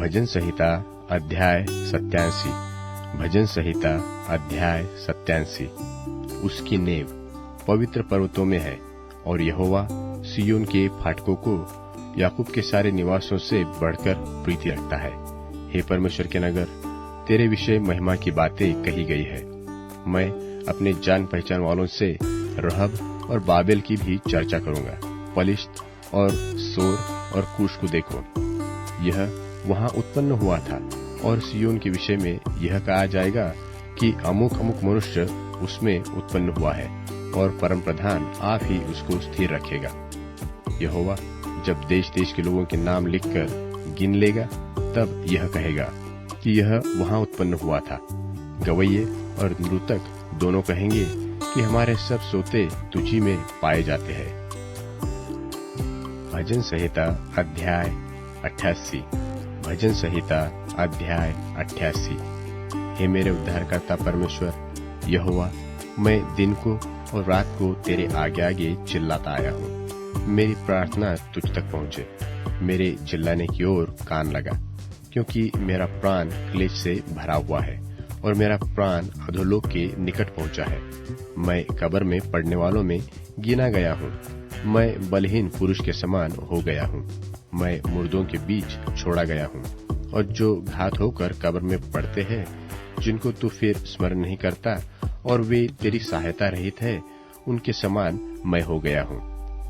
भजन संहिता अध्याय 87। भजन संहिता अध्याय 87। उसकी नेव पवित्र पर्वतों में है और यहोवा सिय्योन के फाटकों को याकूब के सारे निवासों से बढ़कर प्रीति रखता है। हे परमेश्वर के नगर, तेरे विषय महिमा की बातें कही गई है। मैं अपने जान पहचान वालों से रहब और बाबेल की भी चर्चा करूंगा। पलिश्त और सोर और कूश को देखो, यह वहां उत्पन्न हुआ था, और सिय्योन के विषय में यह कहा जाएगा कि अमुक अमुक मनुष्य उसमें उत्पन्न हुआ है, और परम प्रधान आप ही उसको स्थिर रखेगा। यहोवा जब देश देश के लोगों के नाम लिखकर गिन लेगा, तब यह कहेगा कि यह वहां उत्पन्न हुआ था। गवैये और नृतक दोनों कहेंगे कि हमारे सब सोते तुझी में पाए जाते हैं। भजन संहिता अध्याय 88। भजन संहिता अध्याय 88। हे मेरे उद्धारकर्ता परमेश्वर यहोवा, मैं दिन को और रात को तेरे आगे आगे चिल्लाता आया हूँ। मेरी प्रार्थना तुझ तक पहुँचे, मेरे चिल्लाने की ओर कान लगा, क्योंकि मेरा प्राण क्लेश से भरा हुआ है और मेरा प्राण अधोलोक के निकट पहुँचा है। मैं कब्र में पड़ने वालों में गिना गया हूँ। मैं बलहीन पुरुष के समान हो गया हूँ। मैं मुर्दों के बीच छोड़ा गया हूँ, और जो घात होकर कब्र में पड़ते हैं, जिनको तू फिर स्मरण नहीं करता और वे तेरी सहायता रहित है, उनके समान मैं हो गया हूँ।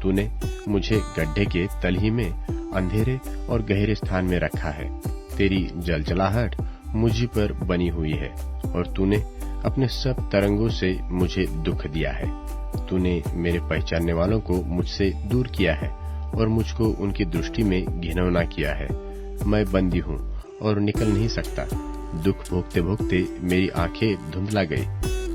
तूने मुझे गड्ढे के तलही में अंधेरे और गहरे स्थान में रखा है। तेरी जलजलाहट मुझी पर बनी हुई है, और तूने अपने सब तरंगों से मुझे दुख दिया है। तूने मेरे पहचानने वालों को मुझसे दूर किया है और मुझको उनकी दृष्टि में घिनौना किया है। मैं बंदी हूँ और निकल नहीं सकता। दुख भोगते भोगते मेरी आंखें धुंधला गई।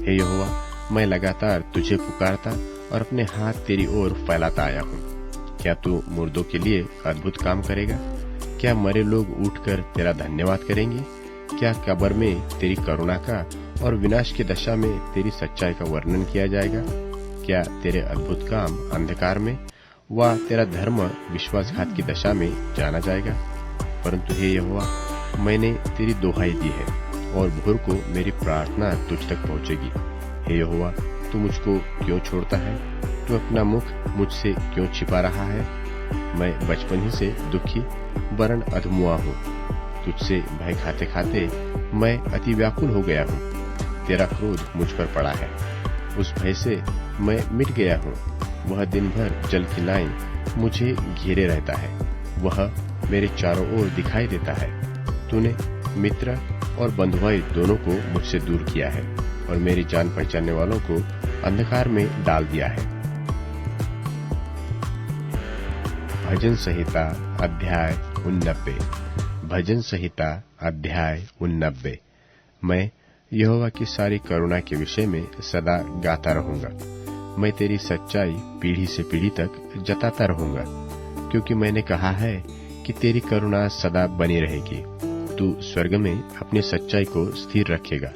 हे यहोवा, मैं लगातार तुझे पुकारता और अपने हाथ तेरी ओर फैलाता आया हूँ। क्या तू मुर्दों के लिए अद्भुत काम करेगा? क्या मरे लोग उठकर तेरा धन्यवाद करेंगे? क्या कब्र में तेरी करुणा का और विनाश की दशा में तेरी सच्चाई का वर्णन किया जाएगा? क्या तेरे अद्भुत काम अंधकार में व तेरा धर्म विश्वासघात की दशा में जाना जाएगा? परंतु हे यहोवा, मैंने तेरी दोहाई दी है और भोर को मेरी प्रार्थना तुझ तक पहुंचेगी। हे यहोवा, तू मुझको क्यों छोड़ता है? तू अपना मुख मुझसे क्यों छिपा रहा है? मैं बचपन ही से दुखी वरन अधमुआ हूँ। तुझसे भय खाते खाते मैं अति व्याकुल हो गया हूँ। तेरा क्रोध मुझ पर पड़ा है, उस भय से मैं मिट गया हूँ। वह दिन भर जल की नाई मुझे घेरे रहता है, वह मेरे चारों ओर दिखाई देता है। तूने मित्र और बंधुआई दोनों को मुझसे दूर किया है, और मेरी जान पहचानने वालों को अंधकार में डाल दिया है। भजन संहिता अध्याय 89। भजन संहिता अध्याय 89। मैं यहोवा की सारी करुणा के विषय में सदा गाता रहूंगा। मैं तेरी सच्चाई पीढ़ी से पीढ़ी तक जताता रहूंगा, क्योंकि मैंने कहा है कि तेरी करुणा सदा बनी रहेगी। तू स्वर्ग में अपनी सच्चाई को स्थिर रखेगा।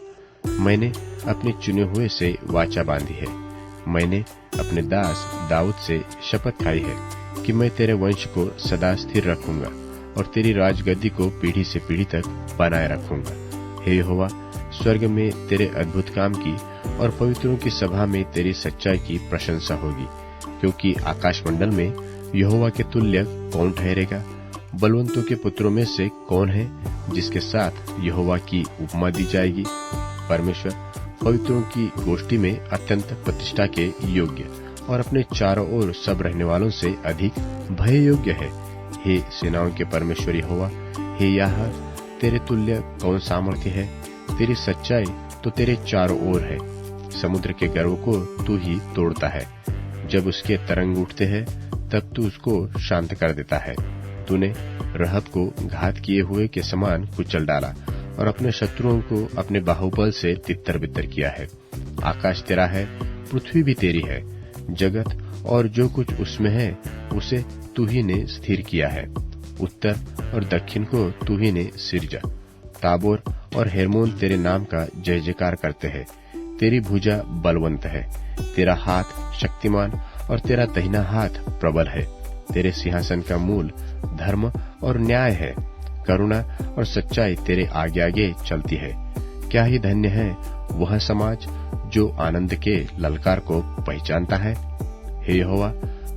मैंने अपने चुने हुए से वाचा बांधी है। मैंने अपने दास दाऊद से शपथ खाई है कि मैं तेरे वंश को सदा स्थिर रखूंगा और तेरी राजगद्दी को पीढ़ी से पीढ़ी तक बनाए रखूंगा। हे यहोवा, स्वर्ग में तेरे अद्भुत काम की और पवित्रों की सभा में तेरी सच्चाई की प्रशंसा होगी, क्योंकि आकाश मंडल में यहोवा के तुल्य कौन ठहरेगा? बलवंतों के पुत्रों में से कौन है जिसके साथ यहोवा की उपमा दी जाएगी? परमेश्वर पवित्रों की गोष्ठी में अत्यंत प्रतिष्ठा के योग्य और अपने चारों ओर सब रहने वालों से अधिक भय योग्य है। हे सेनाओं के परमेश्वर यहोवा, हे याह, तेरे तुल्य कौन सामर्थ्य है? तेरी सच्चाई तो तेरे चारों ओर है। समुद्र के गर्व को तू ही तोड़ता है। जब उसके तरंग उठते हैं, तब तू उसको शांत कर देता है। तूने रहब को घात किए हुए के समान कुचल डाला और अपने शत्रुओं को अपने बाहुबल से तितर बितर किया है। आकाश तेरा है, पृथ्वी भी तेरी है। जगत और जो कुछ उसमें है, उसे तू ही ने स्थिर किया है। उत्तर और दक्षिण को तू ही ने सिरजा। ताबोर और हेर्मोन तेरे नाम का जय जयकार करते हैं। तेरी भुजा बलवंत है, तेरा हाथ शक्तिमान और तेरा दाहिना हाथ प्रबल है। तेरे सिंहासन का मूल धर्म और न्याय है। करुणा और सच्चाई तेरे आगे आगे चलती है। क्या ही धन्य है वह समाज जो आनंद के ललकार को पहचानता है। हे यहोवा,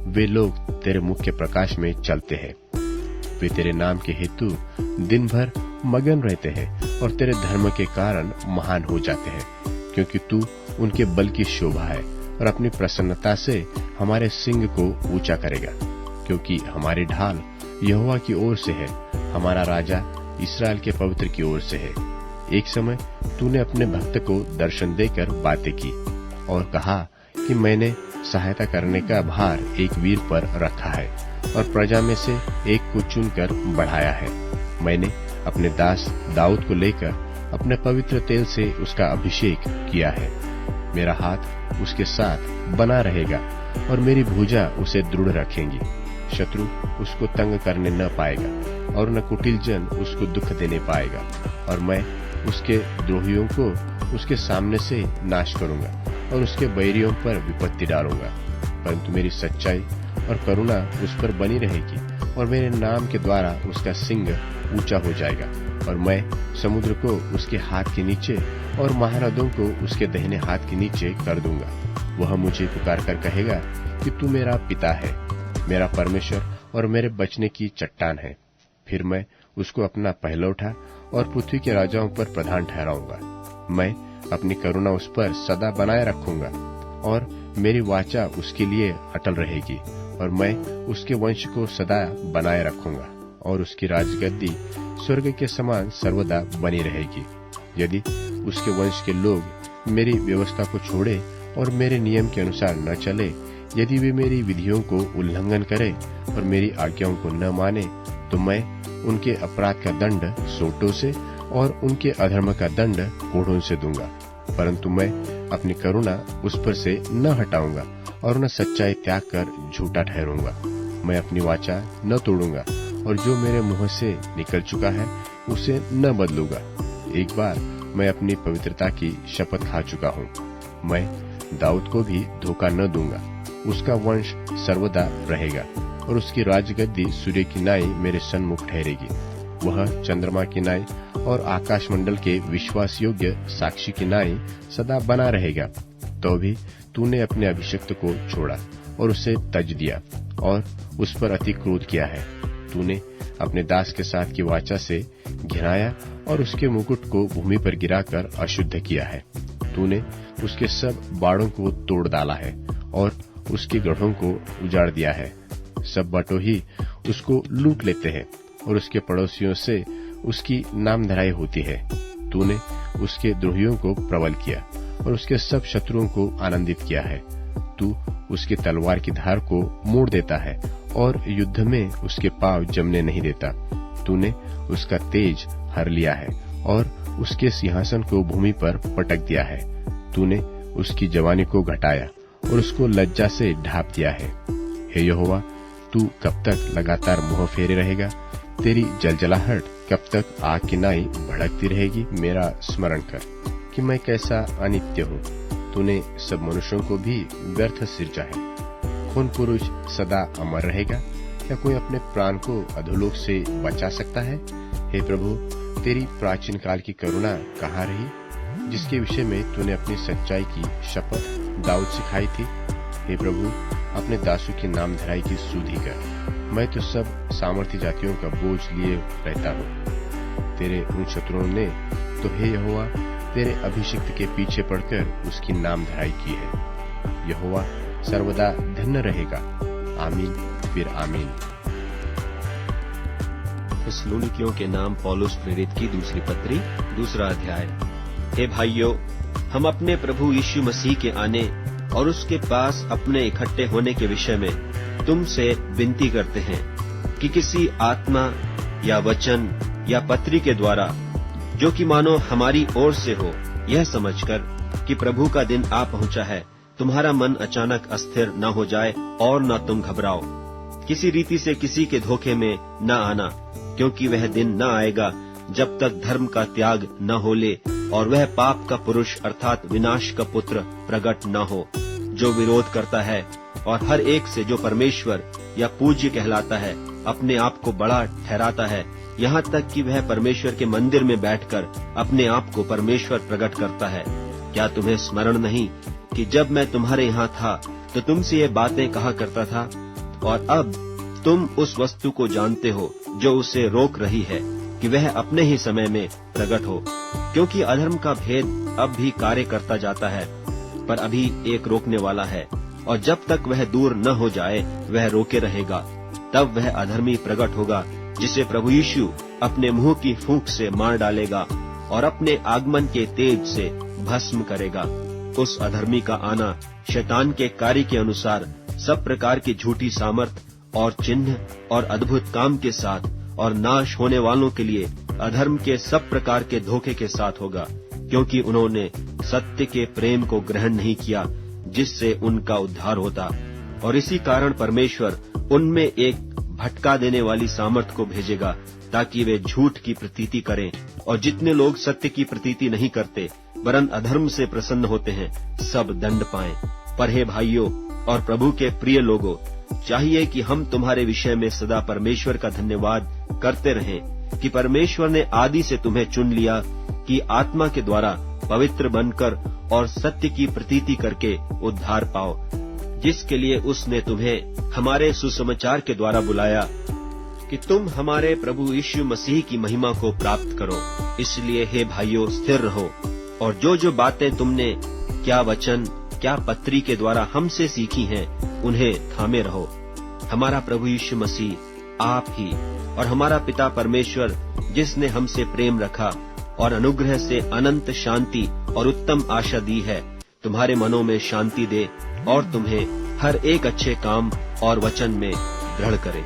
वे लोग तेरे मुख्य प्रकाश में चलते हैं। वे तेरे नाम के हेतु दिन भर मगन रहते हैं और तेरे धर्म के कारण महान हो जाते हैं, क्योंकि तू उनके बल की शोभा है और अपनी प्रसन्नता से हमारे सिंग को ऊंचा करेगा। क्योंकि हमारी ढाल यहोवा की ओर से है, हमारा राजा इस्राएल के पवित्र की ओर से है। एक समय तूने अपने भक्त को दर्शन देकर बातें की और कहा कि मैंने सहायता करने का भार एक वीर पर रखा है और प्रजा में से एक को चुनकर बढ़ाया है। मैंने अपने दास दाऊद को लेकर अपने पवित्र तेल से उसका अभिषेक किया है। मेरा हाथ उसके साथ बना रहेगा और मेरी भुजा उसे दृढ़ रखेंगी। शत्रु उसको तंग करने न पाएगा और न कुटिल जन उसको दुख देने पाएगा। और मैं उसके द्रोहियों को उसके सामने से नाश करूंगा और उसके बैरियों पर विपत्ति डालूंगा। परंतु मेरी सच्चाई और करुणा उस पर बनी रहेगी और मेरे नाम के द्वारा उसका सिंग ऊंचा हो जाएगा। और मैं समुद्र को उसके हाथ के नीचे और महानदों को उसके दाहिने हाथ के नीचे कर दूंगा। वह मुझे पुकार कर कहेगा कि तू मेरा पिता है, मेरा परमेश्वर और मेरे बचने की चट्टान है। फिर मैं उसको अपना पहलौठा और पृथ्वी के राजाओं पर प्रधान ठहराऊंगा। मैं अपनी करुणा उस पर सदा बनाए रखूंगा और मेरी वाचा उसके लिए अटल रहेगी और मैं उसके वंश को सदा बनाए रखूंगा और उसकी राजगद्दी स्वर्ग के समान सर्वदा बनी रहेगी। यदि उसके वंश के लोग मेरी व्यवस्था को छोड़े और मेरे नियम के अनुसार न चले, यदि वे मेरी विधियों को उल्लंघन करें और मेरी आज्ञाओं को न माने, तो मैं उनके अपराध का दंड सोंटों से और उनके अधर्म का दंड कोढ़ों से दूंगा। परंतु मैं अपनी करुणा उस पर से न हटाऊंगा और न सच्चाई त्याग कर झूठा ठहरूंगा। मैं अपनी वाचा न तोड़ूंगा और जो मेरे मुंह से निकल चुका है उसे न बदलूंगा। एक बार मैं अपनी पवित्रता की शपथ खा चुका हूँ। मैं दाऊद को भी धोखा न दूंगा। उसका वंश सर्वदा रहेगा और उसकी राजगद्दी सूर्य की नाई मेरे सन्मुख ठहरेगी। वह चंद्रमा की नाई और आकाश मंडल के विश्वास योग्य साक्षी की नाई सदा बना रहेगा। तो भी तूने अपने अभिषिक्त को छोड़ा और उसे तज दिया और उस पर अति क्रोध किया है। तूने अपने दास के साथ की वाचा से घिनाया और उसके मुकुट को भूमि पर गिराकर अशुद्ध किया है। तूने उसके सब बाड़ों को तोड़ डाला है और उसके गढ़ों को उजाड़ दिया है। सब बटोही उसको लूट लेते हैं और उसके पड़ोसियों से उसकी नामधराई होती है। तूने उसके द्रोहियों को प्रबल किया और उसके सब शत्रुओं को आनंदित किया है। तू उसकी तलवार की धार को मोड़ देता है और युद्ध में उसके पांव जमने नहीं देता। तूने उसका तेज हर लिया है और उसके सिंहासन को भूमि पर पटक दिया है। तूने उसकी जवानी को घटाया और उसको लज्जा से ढांप दिया है। हे यहोवा, तू कब तक लगातार मुंह फेरे रहेगा? तेरी जलजलाहट कब तक आग की नाई भड़कती रहेगी? मेरा स्मरण कर कि मैं कैसा अनित्य हूँ। तूने सब मनुष्यों को भी व्यर्थ सिरजा है। कौन पुरुष सदा अमर रहेगा? क्या कोई अपने प्राण को अधोलोक से बचा सकता है? हे प्रभु, तेरी प्राचीन काल की करुणा कहाँ रही, जिसके विषय में तूने अपनी सच्चाई की शपथ दाऊद सिखाई थी? हे प्रभु, अपने दासों की नामधराई की सुधि कर। मैं तो सब सामर्थ्य जातियों का बोझ लिए रहता हूँ। तेरे उन शत्रुओं ने तो हे यहोवा तेरे अभिषिक्त के पीछे पड़कर उसकी नामधराई की है। यहोवा सर्वदा धन्य रहेगा। आमीन फिर आमीन। थिस्सलुनीकियों के नाम पौलुस प्रेरित की दूसरी पत्री, दूसरा अध्याय। हे भाइयों, हम अपने प्रभु यीशु मसीह के आने और उसके पास अपने इकट्ठे होने के विषय में तुमसे विनती करते हैं कि किसी आत्मा या वचन या पत्री के द्वारा, जो कि मानो हमारी ओर से हो, यह समझकर कि प्रभु का दिन आ पहुंचा है, तुम्हारा मन अचानक अस्थिर न हो जाए और न तुम घबराओ। किसी रीति से किसी के धोखे में न आना, क्योंकि वह दिन न आएगा जब तक धर्म का त्याग न हो ले और वह पाप का पुरुष अर्थात विनाश का पुत्र प्रकट न हो, जो विरोध करता है और हर एक से जो परमेश्वर या पूज्य कहलाता है अपने आप को बड़ा ठहराता है यहाँ तक कि वह परमेश्वर के मंदिर में बैठकर अपने आप को परमेश्वर प्रकट करता है। क्या तुम्हें स्मरण नहीं कि जब मैं तुम्हारे यहाँ था तो तुमसे ये बातें कहा करता था? और अब तुम उस वस्तु को जानते हो जो उसे रोक रही है कि वह अपने ही समय में प्रकट हो, क्योंकि अधर्म का भेद अब भी कार्य करता जाता है, पर अभी एक रोकने वाला है, और जब तक वह दूर न हो जाए वह रोके रहेगा। तब वह अधर्मी प्रकट होगा जिसे प्रभु यीशु अपने मुंह की फूंक से मार डालेगा और अपने आगमन के तेज से भस्म करेगा। उस अधर्मी का आना शैतान के कार्य के अनुसार सब प्रकार की झूठी सामर्थ और चिन्ह और अद्भुत काम के साथ और नाश होने वालों के लिए अधर्म के सब प्रकार के धोखे के साथ होगा, क्योंकि उन्होंने सत्य के प्रेम को ग्रहण नहीं किया जिससे उनका उद्धार होता। और इसी कारण परमेश्वर उनमें एक भटका देने वाली सामर्थ को भेजेगा ताकि वे झूठ की प्रतीति करें, और जितने लोग सत्य की प्रतीति नहीं करते वरन अधर्म से प्रसन्न होते हैं सब दंड पाएं। पर हे भाइयों और प्रभु के प्रिय लोगों, चाहिए कि हम तुम्हारे विषय में सदा परमेश्वर का धन्यवाद करते रहें कि परमेश्वर ने आदि से तुम्हें चुन लिया कि आत्मा के द्वारा पवित्र बनकर और सत्य की प्रतीति करके उद्धार पाओ, जिसके लिए उसने तुम्हें हमारे सुसमाचार के द्वारा बुलाया कि तुम हमारे प्रभु यीशु मसीह की महिमा को प्राप्त करो। इसलिए हे भाइयों, स्थिर रहो और जो बातें तुमने क्या वचन क्या पत्री के द्वारा हमसे सीखी हैं उन्हें थामे रहो। हमारा प्रभु यीशु मसीह आप ही और हमारा पिता परमेश्वर, जिसने हमसे प्रेम रखा और अनुग्रह से अनंत शांति और उत्तम आशा दी है, तुम्हारे मनों में शांति दे और तुम्हें हर एक अच्छे काम और वचन में दृढ़ करे।